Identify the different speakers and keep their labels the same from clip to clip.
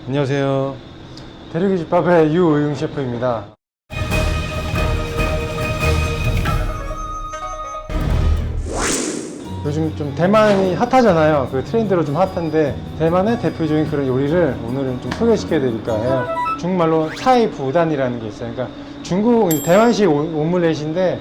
Speaker 1: 안녕하세요. 대륙이집밥의 유의용 셰프입니다. 요즘 좀 대만이 핫하잖아요. 그 트렌드로 좀 핫한데 대만의 대표적인 그런 요리를 오늘은 좀 소개시켜 드릴까 해요. 중국말로 차이 부단이라는 게 있어요. 그러니까 중국 대만식 오믈렛인데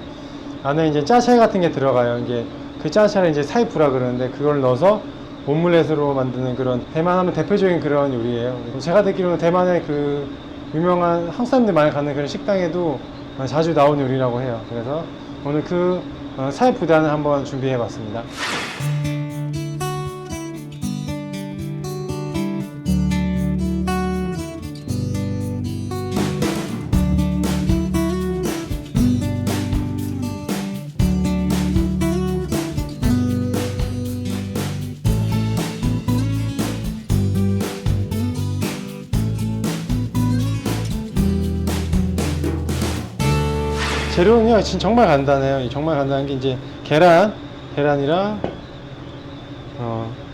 Speaker 1: 안에 이제 짜차이 같은 게 들어가요. 이게 그 짜차를 이제 사이프라 그러는데 그걸 넣어서 오믈렛으로 만드는 그런 대만 하면 대표적인 그런 요리예요. 제가 듣기로는 대만의 그 유명한 한국 사람들 많이 가는 그런 식당에도 자주 나오는 요리라고 해요. 그래서 오늘 그 사이프단을 한번 준비해 봤습니다. 재료는요, 진짜 정말 간단해요. 정말 간단한 게 이제 계란이랑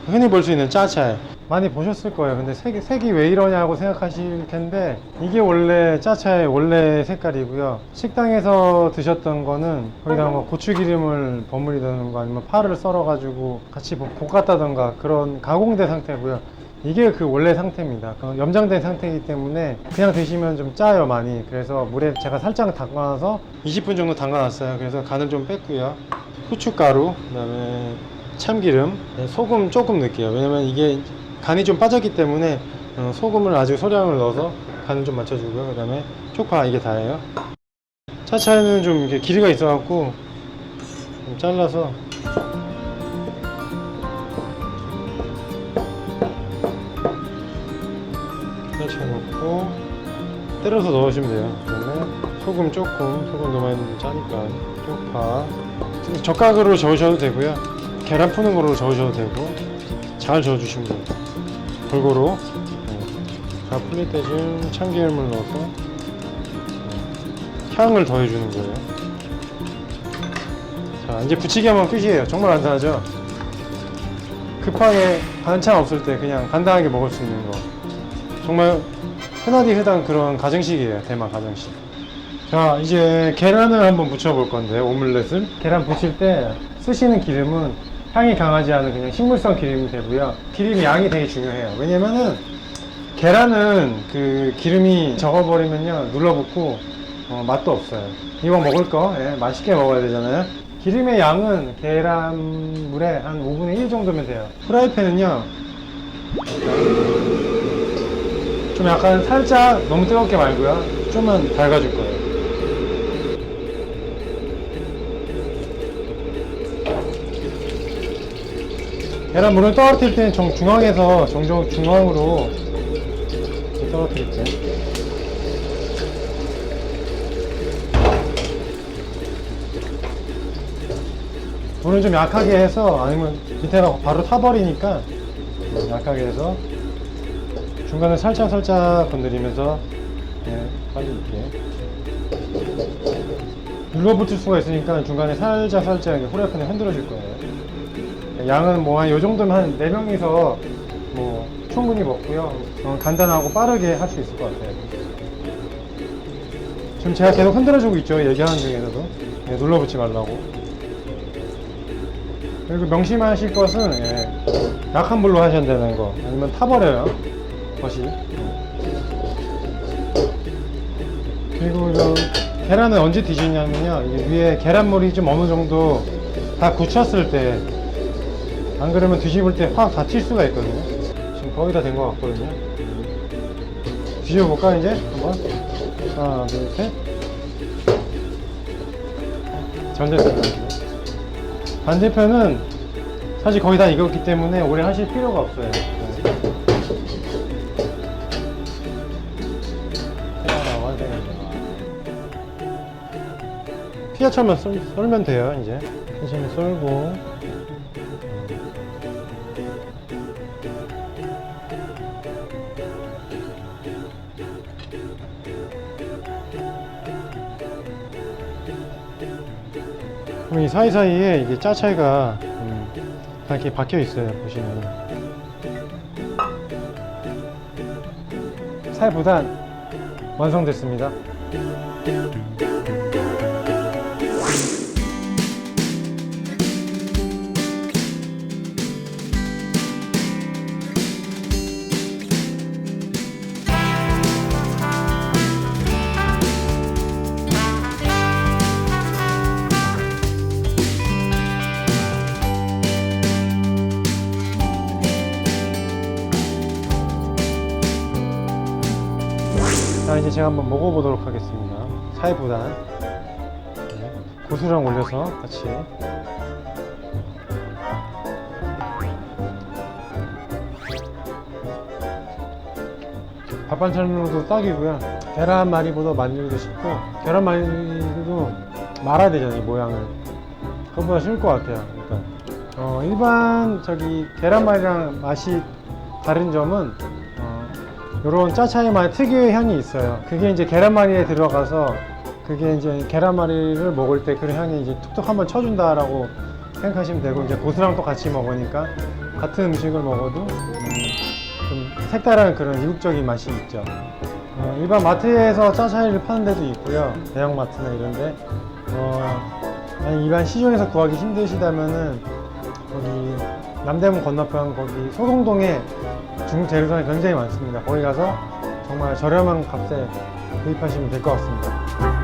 Speaker 1: 흔히 볼 수 있는 짜차이 많이 보셨을 거예요. 근데 색이 왜 이러냐고 생각하실 텐데 이게 원래 짜차의 원래 색깔이고요. 식당에서 드셨던 거는 거기다 뭐 고추기름을 버무리다는 거 아니면 파를 썰어 가지고 같이 볶았다던가 그런 가공된 상태고요. 이게 그 원래 상태입니다. 염장된 상태이기 때문에 그냥 드시면 좀 짜요, 많이. 그래서 물에 제가 살짝 담가놔서 20분 정도 담가놨어요. 그래서 간을 좀 뺐고요. 후춧가루, 그 다음에 참기름, 소금 조금 넣을게요. 왜냐면 이게 간이 좀 빠졌기 때문에 소금을 아주 소량을 넣어서 간을 좀 맞춰주고요. 그 다음에 쪽파, 이게 다예요. 차차이는 좀 이렇게 길이가 있어갖고 좀 잘라서 넣고 때려서 넣으시면 돼요. 그다음에 소금 조금, 소금 너무 많이 넣으면 짜니까 쪽파 젓가락으로 저으셔도 되고요. 계란 푸는 거로 저으셔도 되고 잘 저어주시면 돼요. 골고루. 다 풀릴 때쯤 참기름을 넣어서 향을 더해주는 거예요. 자, 이제 부치기 하면 끝이에요. 정말 간단하죠? 급하게 반찬 없을 때 그냥 간단하게 먹을 수 있는 거. 정말 흔하디 흔한 그런 가정식이에요. 대만 가정식. 자, 이제 계란을 한번 부쳐 볼 건데, 오믈렛을. 계란 부칠 때 쓰시는 기름은 향이 강하지 않은 그냥 식물성 기름이 되고요. 기름 양이 되게 중요해요. 왜냐면은 계란은 그 기름이 적어버리면요, 눌러붙고 맛도 없어요. 이왕 먹을 거 맛있게 먹어야 되잖아요. 기름의 양은 계란물에 한 5분의 1 정도면 돼요. 프라이팬은요, 좀 약간 살짝 너무 뜨겁게 말고요. 좀만 달궈줄 거예요. 계란물을 떨어뜨릴 때는 중앙에서 중앙으로 떨어뜨릴 때. 물은 좀 약하게 해서, 아니면 밑에가 바로 타버리니까 약하게 해서 중간에 살짝 건드리면서 빨리 이렇게 눌러붙을 수가 있으니까 중간에 살짝 후라이팬에 흔들어 줄 거예요. 양은 뭐 한 요 정도면 한 4명이서 뭐 충분히 먹고요. 간단하고 빠르게 할 수 있을 것 같아요. 지금 제가 계속 흔들어 주고 있죠, 얘기하는 중에서도. 눌러붙지 말라고. 그리고 명심하실 것은 약한 불로 하셔야 되는 거, 아니면 타버려요, 것이. 그리고 계란은 언제 뒤지냐면요, 이게 위에 계란물이 좀 어느 정도 다 굳혔을 때, 안 그러면 뒤집을 때 확 다칠 수가 있거든요. 지금 거의 다 된 것 같거든요. 뒤집어볼까, 이제? 한번. 하나, 둘, 셋. 전 됐습니다. 반대편은 사실 거의 다 익었기 때문에 오래 하실 필요가 없어요. 피자처럼 썰면 돼요. 이제 피자처럼 썰고, 그럼 이 사이사이에 이게 짜차이가 다 이렇게 박혀 있어요. 보시면 살부단 완성됐습니다. 자, 이제 제가 한번 먹어보도록 하겠습니다. 살부단. 네, 고수랑 올려서 같이. 밥 반찬으로도 딱이고요. 계란말이보다 만들기도 쉽고, 계란말이도 말아야 되잖아요, 이 모양을. 그것보다 쉬울 것 같아요. 일단 일반 계란말이랑 맛이 다른 점은 요런 짜차이만의 특유의 향이 있어요. 그게 이제 계란말이에 들어가서 그게 이제 계란말이를 먹을 때 그런 향이 이제 툭툭 한번 쳐준다라고 생각하시면 되고, 이제 고수랑 또 같이 먹으니까 같은 음식을 먹어도 좀 색다른 그런 이국적인 맛이 있죠. 일반 마트에서 짜차이를 파는 데도 있고요. 대형마트나 이런데 아니 일반 시중에서 구하기 힘드시다면은 거기 남대문 건너편 거기 소동동에 중국 재료상이 굉장히 많습니다. 거기 가서 정말 저렴한 값에 구입하시면 될 것 같습니다.